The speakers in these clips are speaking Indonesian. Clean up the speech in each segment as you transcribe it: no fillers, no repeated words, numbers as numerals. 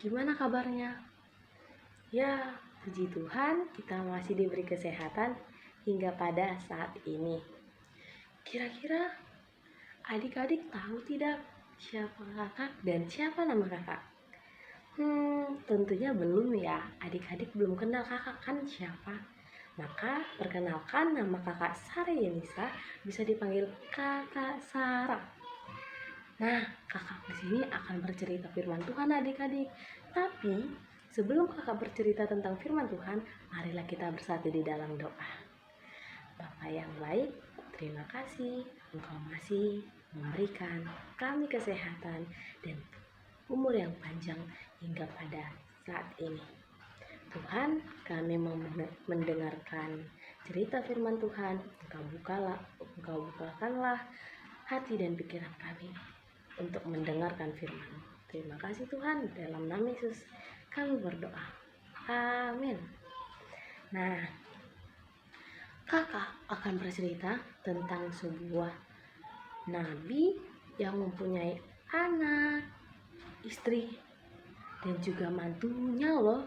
Gimana kabarnya? Ya, puji Tuhan kita masih diberi kesehatan hingga pada saat ini. Kira-kira adik-adik tahu tidak siapa kakak dan siapa nama kakak? Tentunya belum ya. Adik-adik belum kenal kakak kan siapa? Maka perkenalkan, nama kakak Sarah Yenisa, bisa dipanggil kakak Sarah. Nah, kakak di sini akan bercerita firman Tuhan adik-adik. Tapi sebelum kakak bercerita tentang firman Tuhan, marilah kita bersatu di dalam doa. Bapa yang baik, terima kasih Engkau masih memberikan kami kesehatan dan umur yang panjang hingga pada saat ini. Tuhan, kami mau mendengarkan cerita firman Tuhan. Engkau bukakanlah hati dan pikiran kami untuk mendengarkan firman. Terima kasih Tuhan, dalam nama Yesus kami berdoa. Amin. Nah, kakak akan bercerita tentang sebuah nabi yang mempunyai anak, istri, dan juga mantunya loh.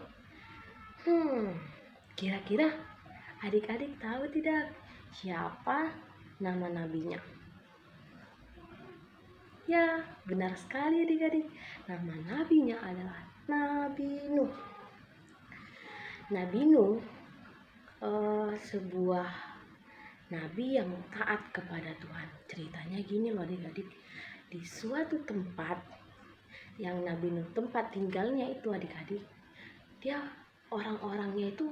Kira-kira adik-adik tahu tidak siapa nama nabinya? Ya, benar sekali adik-adik. Nama nabinya adalah Nabi Nuh. Nabi Nuh sebuah nabi yang taat kepada Tuhan. Ceritanya gini loh adik-adik. Di suatu tempat yang Nabi Nuh tempat tinggalnya itu adik-adik, dia orang-orangnya itu,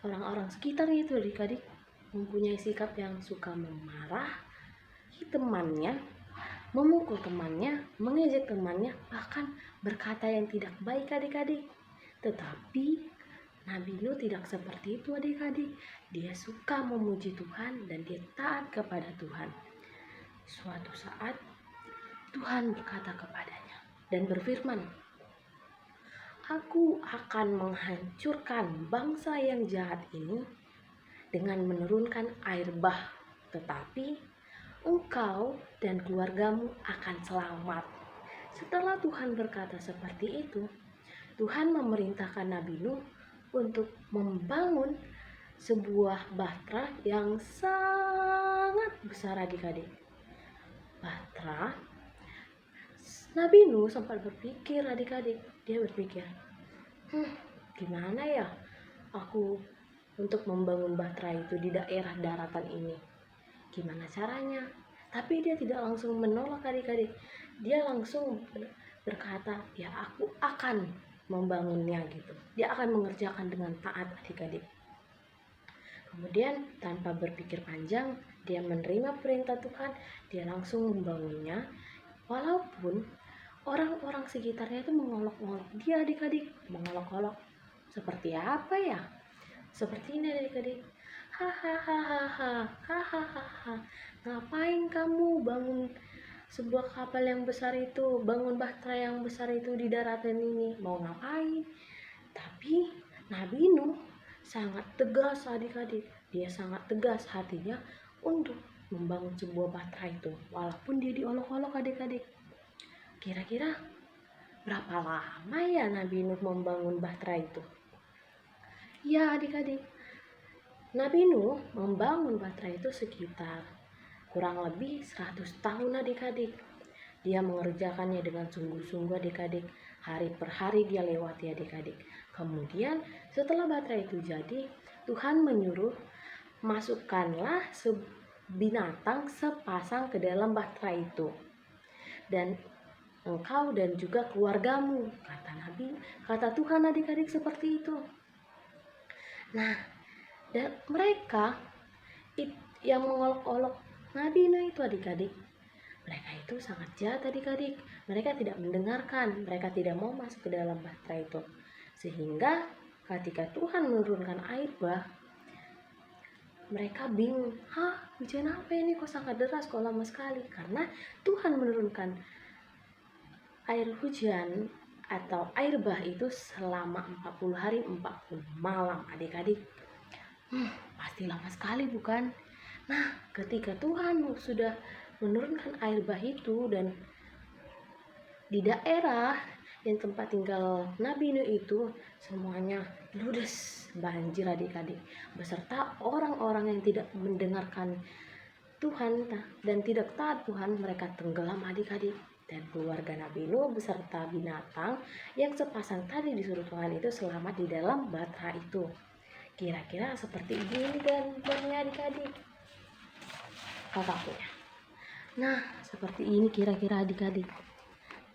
orang-orang sekitarnya itu adik-adik, mempunyai sikap yang suka memarahi temannya, memukul temannya, mengejek temannya, bahkan berkata yang tidak baik adik-adik. Tetapi Nabi Nuh tidak seperti itu adik-adik. Dia suka memuji Tuhan dan dia taat kepada Tuhan. Suatu saat Tuhan berkata kepadanya dan berfirman, "Aku akan menghancurkan bangsa yang jahat ini dengan menurunkan air bah, tetapi engkau dan keluargamu akan selamat." Setelah Tuhan berkata seperti itu, Tuhan memerintahkan Nabi Nuh untuk membangun sebuah bahtera yang sangat besar adik-adik. Bahtera, Nabi Nuh sempat berpikir adik-adik. Dia berpikir, gimana ya aku untuk membangun bahtera itu di daerah daratan ini? Gimana caranya? Tapi dia tidak langsung menolak adik-adik. Dia langsung berkata, ya aku akan membangunnya gitu. Dia akan mengerjakan dengan taat adik-adik. Kemudian tanpa berpikir panjang, dia menerima perintah Tuhan. Dia langsung membangunnya. Walaupun orang-orang sekitarnya itu mengolok-olok dia adik-adik. Mengolok-olok seperti apa ya? Seperti ini adik-adik. Hahaha, ngapain kamu bangun sebuah kapal yang besar itu, bangun bahtera yang besar itu di daratan ini? Mau ngapain? Tapi Nabi Nuh sangat tegas adik-adik. Dia sangat tegas hatinya untuk membangun sebuah bahtera itu, walaupun dia diolok-olok adik-adik. Kira-kira berapa lama ya Nabi Nuh membangun bahtera itu? Ya adik-adik, Nabi Nuh membangun bahtera itu sekitar kurang lebih 100 tahun adik-adik. Dia mengerjakannya dengan sungguh-sungguh adik-adik. Hari per hari dia lewati adik-adik. Kemudian setelah bahtera itu jadi, Tuhan menyuruh masukkanlah binatang sepasang ke dalam bahtera itu. Dan engkau dan juga keluargamu, kata Tuhan adik-adik seperti itu. Nah, dan mereka yang mengolok-olok Nabi Nuh itu adik-adik, mereka itu sangat jahat adik-adik. Mereka tidak mendengarkan, mereka tidak mau masuk ke dalam bahtera itu. Sehingga ketika Tuhan menurunkan air bah, mereka bingung, hujan apa ini kok sangat deras, kok lama sekali? Karena Tuhan menurunkan air hujan atau air bah itu selama 40 hari 40 malam adik-adik. Pasti lama sekali bukan? Nah, ketika Tuhan sudah menurunkan air bah itu dan di daerah yang tempat tinggal Nabi Nuh itu semuanya ludes, banjir adik-adik, beserta orang-orang yang tidak mendengarkan Tuhan dan tidak taat Tuhan, mereka tenggelam adik-adik. Dan keluarga Nabi Nuh beserta binatang yang sepasang tadi disuruh Tuhan itu selamat di dalam batra itu. Kira-kira seperti ini gambarnya adik-adik. Kakak punya. Nah, seperti ini kira-kira adik-adik.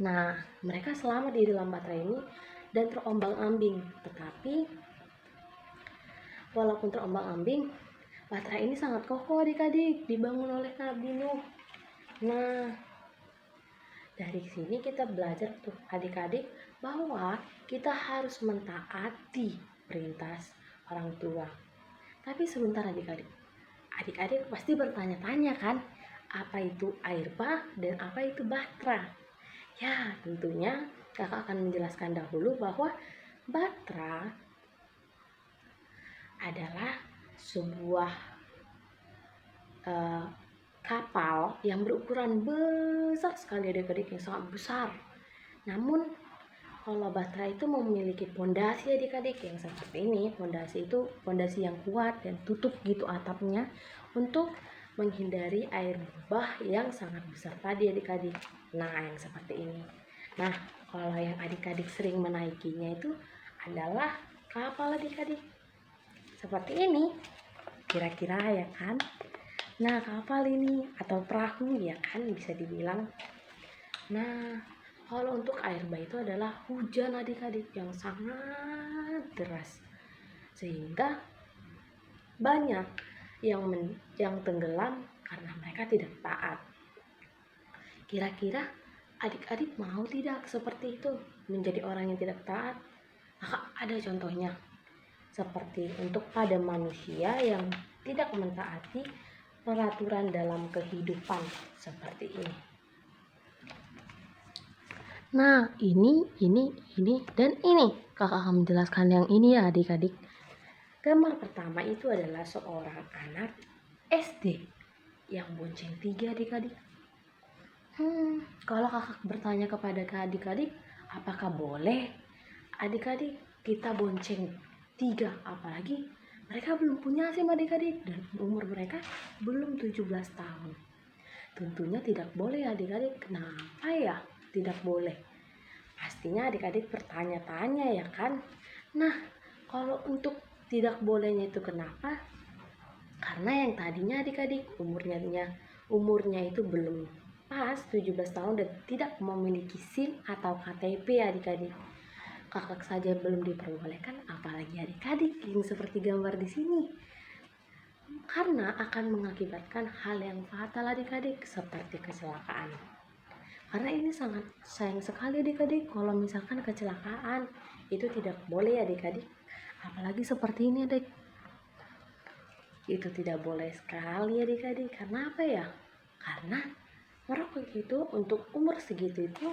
Nah, mereka selamat di dalam batra ini dan terombang-ambing. Tetapi walaupun terombang-ambing, batra ini sangat kokoh adik-adik, dibangun oleh Nabi Nuh. Nah, dari sini kita belajar tuh adik-adik bahwa kita harus mentaati perintah orang tua. Tapi sebentar adik-adik. Adik-adik pasti bertanya-tanya kan, apa itu air bah dan apa itu batra? Ya, tentunya kakak akan menjelaskan dahulu bahwa batra adalah sebuah kapal yang berukuran besar sekali adik-adik, yang sangat besar. Namun kalau batra itu memiliki pondasi adik-adik yang seperti ini. Pondasi itu pondasi yang kuat dan tutup gitu atapnya untuk menghindari air bah yang sangat besar tadi adik-adik. Nah, yang seperti ini. Nah, kalau yang adik-adik sering menaikinya itu adalah kapal adik-adik. Seperti ini. Kira-kira ya kan? Nah, kapal ini atau perahu ya kan bisa dibilang. Nah, kalau untuk air bah itu adalah hujan adik-adik yang sangat deras. Sehingga banyak yang tenggelam karena mereka tidak taat. Kira-kira adik-adik mau tidak seperti itu, menjadi orang yang tidak taat? Nah, ada contohnya. Seperti untuk pada manusia yang tidak mentaati peraturan dalam kehidupan seperti ini. Nah, ini, dan ini. Kakak akan menjelaskan yang ini ya adik-adik. Gambar pertama itu adalah seorang anak SD yang bonceng 3 adik-adik. Kalau kakak bertanya kepada adik-adik, apakah boleh adik-adik kita bonceng 3? Apalagi mereka belum punya SIM adik-adik dan umur mereka belum 17 tahun. Tentunya tidak boleh adik-adik. Kenapa ya tidak boleh? Pastinya adik-adik bertanya-tanya ya kan. Nah, kalau untuk tidak bolehnya itu kenapa? Karena yang tadinya adik-adik umurnya itu belum pas 17 tahun dan tidak memiliki SIM atau KTP adik-adik. Kakak saja belum diperbolehkan, apalagi adik-adik yang seperti gambar di sini. Karena akan mengakibatkan hal yang fatal adik-adik seperti kecelakaan. Karena ini sangat sayang sekali adik-adik kalau misalkan kecelakaan itu tidak boleh adik-adik. Apalagi seperti ini adik. Itu tidak boleh sekali adik-adik. Karena apa ya? Karena merokok itu untuk umur segitu itu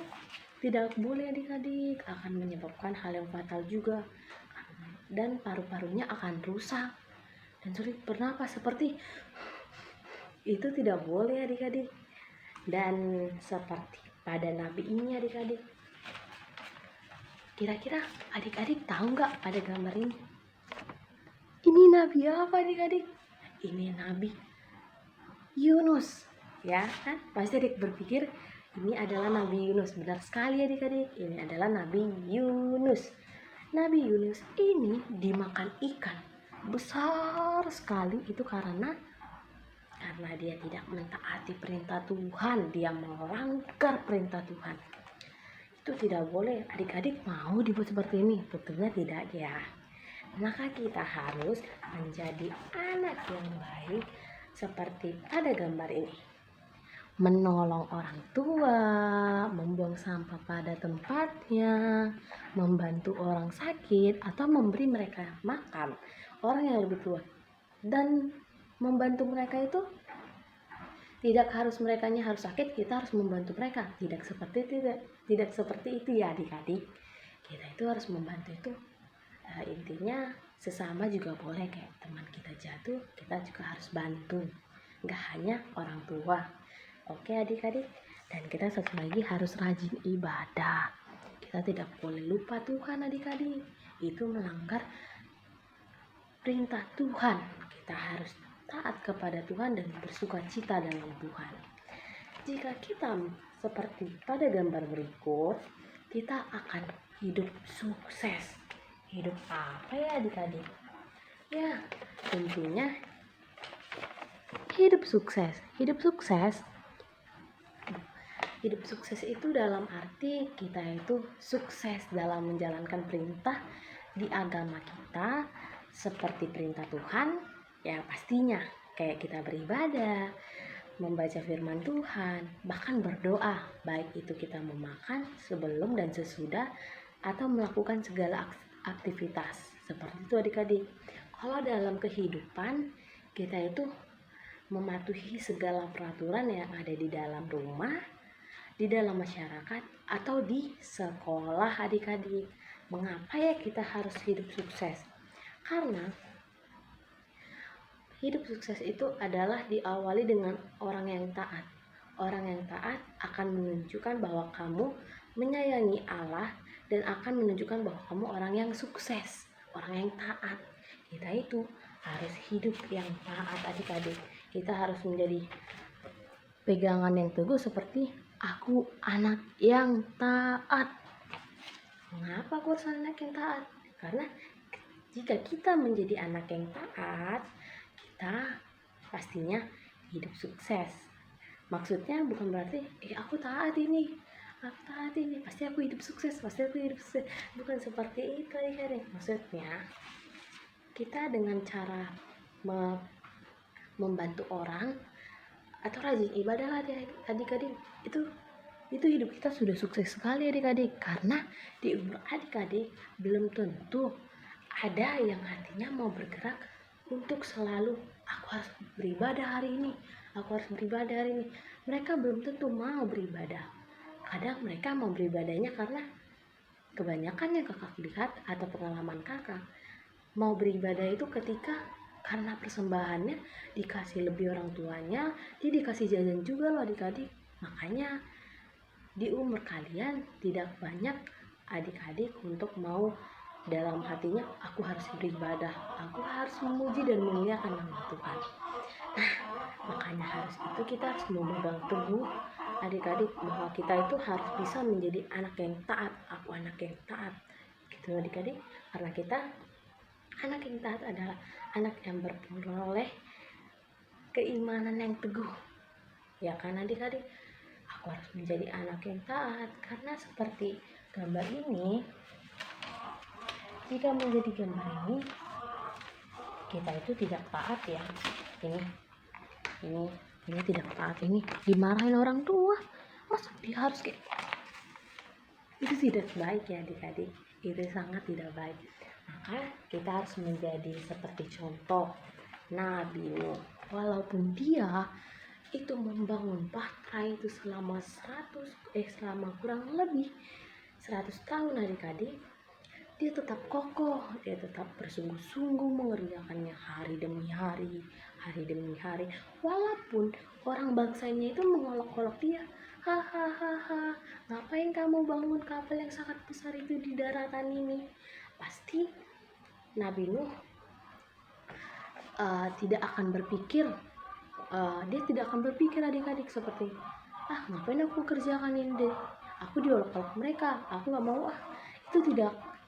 tidak boleh adik-adik. Akan menyebabkan hal yang fatal juga. Dan paru-parunya akan rusak. Dan sulit bernapas seperti itu tidak boleh adik-adik. Dan seperti pada nabi ini adik-adik. Kira-kira adik-adik tahu nggak pada gambar ini? Ini nabi apa adik-adik? Ini nabi Yunus. Ya kan? Pasti adik berpikir ini adalah nabi Yunus. Benar sekali adik-adik. Ini adalah nabi Yunus. Nabi Yunus ini dimakan ikan besar sekali itu karena dia tidak mentaati perintah Tuhan. Dia melanggar perintah Tuhan. Itu tidak boleh. Adik-adik mau dibuat seperti ini? Tentunya tidak ya. Maka kita harus menjadi anak yang baik seperti pada gambar ini. Menolong orang tua, membuang sampah pada tempatnya, membantu orang sakit atau memberi mereka makan, orang yang lebih tua. Dan membantu mereka itu tidak harus merekanya harus sakit, kita harus membantu mereka. Tidak seperti itu ya adik-adik. Kita itu harus membantu itu. Intinya sesama juga boleh, kayak teman kita jatuh, kita juga harus bantu. Nggak hanya orang tua. Oke adik-adik. Dan kita satu lagi harus rajin ibadah. Kita kita tidak boleh lupa Tuhan adik-adik. Itu melanggar perintah Tuhan. Kita harus taat kepada Tuhan dan bersukacita dalam Tuhan. Jika kita seperti pada gambar berikut, kita akan hidup sukses. Hidup apa ya adik-adik? Ya, tentunya hidup sukses. Hidup sukses itu dalam arti kita itu sukses dalam menjalankan perintah di agama kita, seperti perintah Tuhan, ya pastinya kayak kita beribadah, membaca firman Tuhan, bahkan berdoa, baik itu kita memakan sebelum dan sesudah atau melakukan segala aktivitas. Seperti itu adik-adik. Kalau dalam kehidupan kita itu mematuhi segala peraturan yang ada di dalam rumah, di dalam masyarakat, atau di sekolah adik-adik. Mengapa ya kita harus hidup sukses? Karena hidup sukses itu adalah diawali dengan orang yang taat. Orang yang taat akan menunjukkan bahwa kamu menyayangi Allah dan akan menunjukkan bahwa kamu orang yang sukses, orang yang taat. Kita itu harus hidup yang taat adik-adik. Kita harus menjadi pegangan yang teguh seperti aku anak yang taat. Mengapa aku harus anak yang taat? Karena jika kita menjadi anak yang taat, kita pastinya hidup sukses. Maksudnya bukan berarti aku taat ini, pasti aku hidup sukses, bukan seperti itu adik-adik. Maksudnya kita dengan cara membantu orang atau rajin ibadah adik-adik, itu hidup kita sudah sukses sekali adik-adik. Karena di umur adik-adik belum tentu ada yang hatinya mau bergerak untuk selalu aku harus beribadah hari ini. Mereka belum tentu mau beribadah. Kadang mereka mau beribadahnya karena kebanyakan yang kakak lihat atau pengalaman kakak, mau beribadah itu ketika karena persembahannya dikasih lebih orang tuanya, dia dikasih jajan juga loh adik-adik. Makanya di umur kalian tidak banyak adik-adik untuk mau dalam hatinya aku harus beribadah, aku harus memuji dan memuliakan nama Tuhan. Nah, makanya harus itu kita harus memegang teguh adik-adik bahwa kita itu harus bisa menjadi anak yang taat. Aku anak yang taat, gitu adik-adik. Karena kita anak yang taat adalah anak yang berperoleh keimanan yang teguh, ya kan adik-adik. Aku harus menjadi anak yang taat karena seperti gambar ini. Jika menjadi gambar ini kita itu tidak taat ya, ini tidak taat, ini dimarahin orang tua, masa dia harus kayak itu? Tidak baik ya adik-adik, itu sangat tidak baik. Maka kita harus menjadi seperti contoh Nabi Nuh. Walaupun dia itu membangun bahtera itu selama kurang lebih 100 tahun adik-adik, dia tetap kokoh, dia tetap bersungguh-sungguh mengerjakannya hari demi hari. Walaupun orang bangsanya itu mengolok-olok dia, hahaha, ngapain kamu bangun kapal yang sangat besar itu di daratan ini? Pasti Nabi Nuh tidak akan berpikir, adik-adik seperti ngapain aku kerjakan ini deh, aku diolok-olok mereka, aku nggak mau. Itu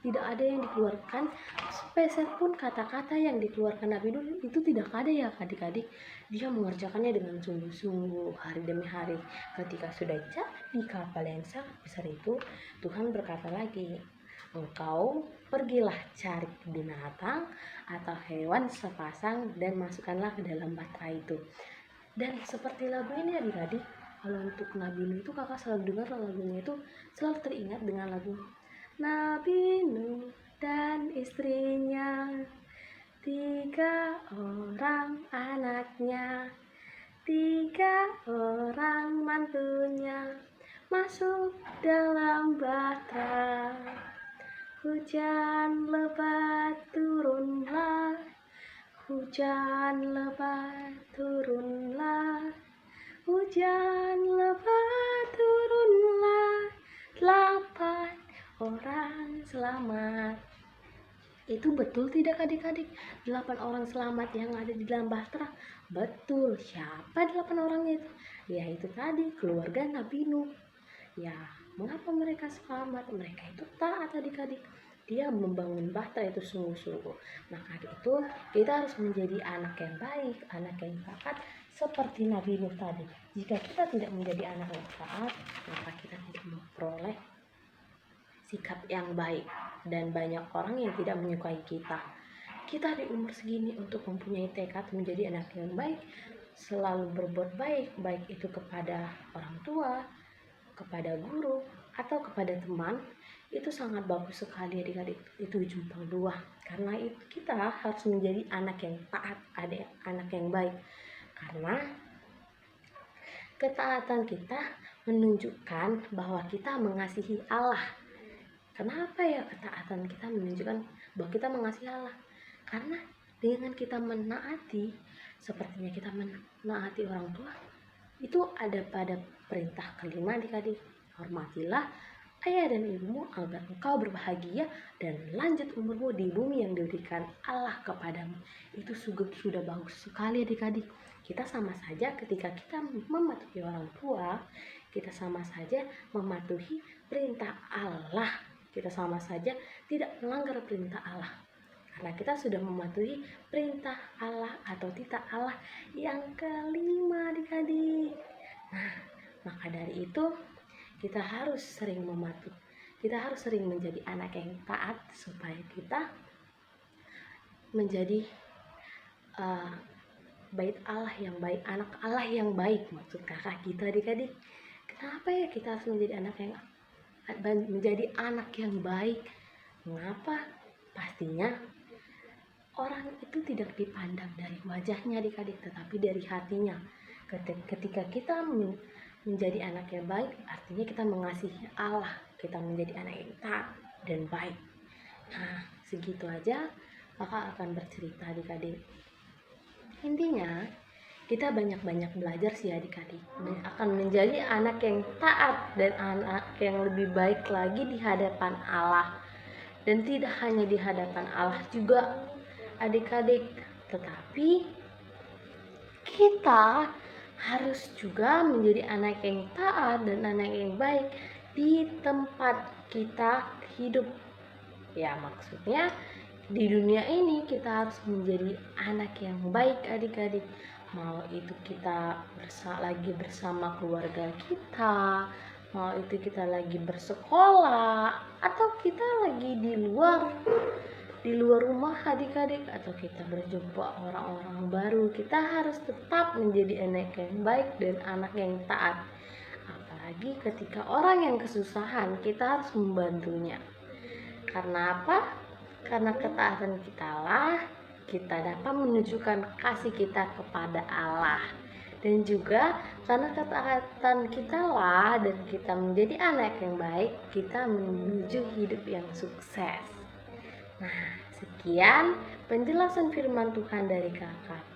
tidak ada yang dikeluarkan sepeser pun kata-kata yang dikeluarkan Nabi Nuh itu tidak ada ya adik-adik. Dia mengerjakannya dengan sungguh-sungguh hari demi hari. Ketika sudah jadi kapal yang sangat besar itu, Tuhan berkata lagi, engkau pergilah cari binatang atau hewan sepasang dan masukkanlah ke dalam bahtera itu. Dan seperti lagu ini adik-adik, kalau untuk Nabi Nuh itu kakak selalu dengar lagunya itu selalu teringat dengan lagu Nabi Nuh dan istrinya, 3 orang anaknya, 3 orang mantunya masuk dalam bahtera. Hujan lebat turunlah, hujan lebat turunlah, hujan lebat turunlah. 8 orang selamat. Itu betul tidak adik-adik? 8 orang selamat yang ada di dalam Bahtera? Betul. Siapa 8 orang itu? Ya itu tadi, keluarga Nabi Nuh. Ya, mengapa mereka selamat? Mereka itu taat adik-adik. Dia membangun Bahtera itu sungguh-sungguh. Maka itu kita harus menjadi anak yang baik, anak yang taat seperti Nabi Nuh tadi. Jika kita tidak menjadi anak yang taat, maka kita tidak memperoleh sikap yang baik, dan banyak orang yang tidak menyukai kita. Kita di umur segini untuk mempunyai tekad menjadi anak yang baik, selalu berbuat baik, baik itu kepada orang tua, kepada guru, atau kepada teman, itu sangat bagus sekali adik-adik. Itu ujung dua. Karena itu kita harus menjadi anak yang taat, anak yang baik. Karena ketaatan kita menunjukkan bahwa kita mengasihi Allah. Kenapa ya ketaatan kita menunjukkan bahwa kita mengasihi Allah? Karena dengan kita menaati, sepertinya kita menaati orang tua, itu ada pada perintah kelima adik-adik. Hormatilah ayah dan ibumu agar engkau berbahagia dan lanjut umurmu di bumi yang diberikan Allah kepadamu. Itu sudah bagus sekali adik-adik. Kita sama saja ketika kita mematuhi orang tua, kita sama saja mematuhi perintah Allah. Kita sama saja tidak melanggar perintah Allah, karena kita sudah mematuhi perintah Allah atau titah Allah yang kelima adik-adik. Nah, maka dari itu kita harus sering mematuhi, kita harus sering menjadi anak yang taat supaya kita menjadi bait Allah yang baik, anak Allah yang baik, maksud kakak kita adik-adik. Kenapa ya kita harus menjadi anak yang baik? Mengapa? Pastinya orang itu tidak dipandang dari wajahnya adik-adik, tetapi dari hatinya. Ketika kita menjadi anak yang baik, artinya kita mengasihi Allah, kita menjadi anak yang taat dan baik. Nah, segitu aja kakak akan bercerita adik-adik. Intinya kita banyak-banyak belajar sih adik-adik, akan menjadi anak yang taat dan anak yang lebih baik lagi di hadapan Allah. Dan tidak hanya di hadapan Allah juga adik-adik, tetapi kita harus juga menjadi anak yang taat dan anak yang baik di tempat kita hidup. Ya, maksudnya di dunia ini kita harus menjadi anak yang baik adik-adik. Mau itu kita lagi bersama keluarga kita, mau itu kita lagi bersekolah, atau kita lagi di luar rumah adik-adik, atau kita berjumpa orang-orang baru, kita harus tetap menjadi anak yang baik dan anak yang taat. Apalagi ketika orang yang kesusahan, kita harus membantunya. Karena apa? Karena ketaatan kita lah kita dapat menunjukkan kasih kita kepada Allah, dan juga karena ketaatan kita lah dan kita menjadi anak yang baik, kita menuju hidup yang sukses. Nah, sekian penjelasan firman Tuhan dari kakak.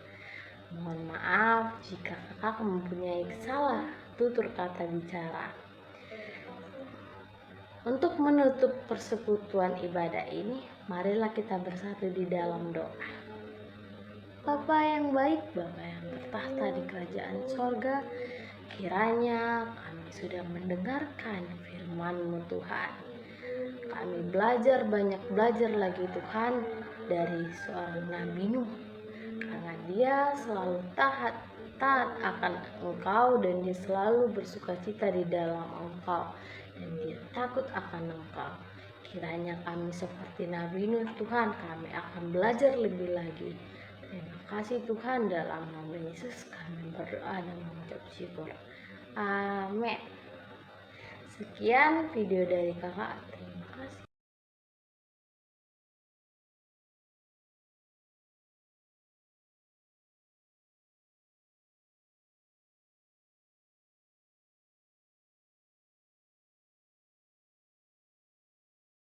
Mohon maaf jika kakak mempunyai salah tutur kata bicara. Untuk menutup persekutuan ibadah ini, marilah kita bersatu di dalam doa. Bapa yang baik, Bapa yang bertahta di kerajaan sorga, kiranya kami sudah mendengarkan firman-Mu Tuhan. Kami banyak belajar lagi Tuhan dari seorang Nabi Nuh, karena dia selalu taat akan Engkau, dan dia selalu bersukacita di dalam Engkau, dan dia takut akan Engkau. Kiranya kami seperti Nabi Nuh Tuhan, kami akan belajar lebih lagi. Terima kasih Tuhan, dalam nama Yesus kami berdoa dan mengucap syukur. Amin. Sekian video dari kakak.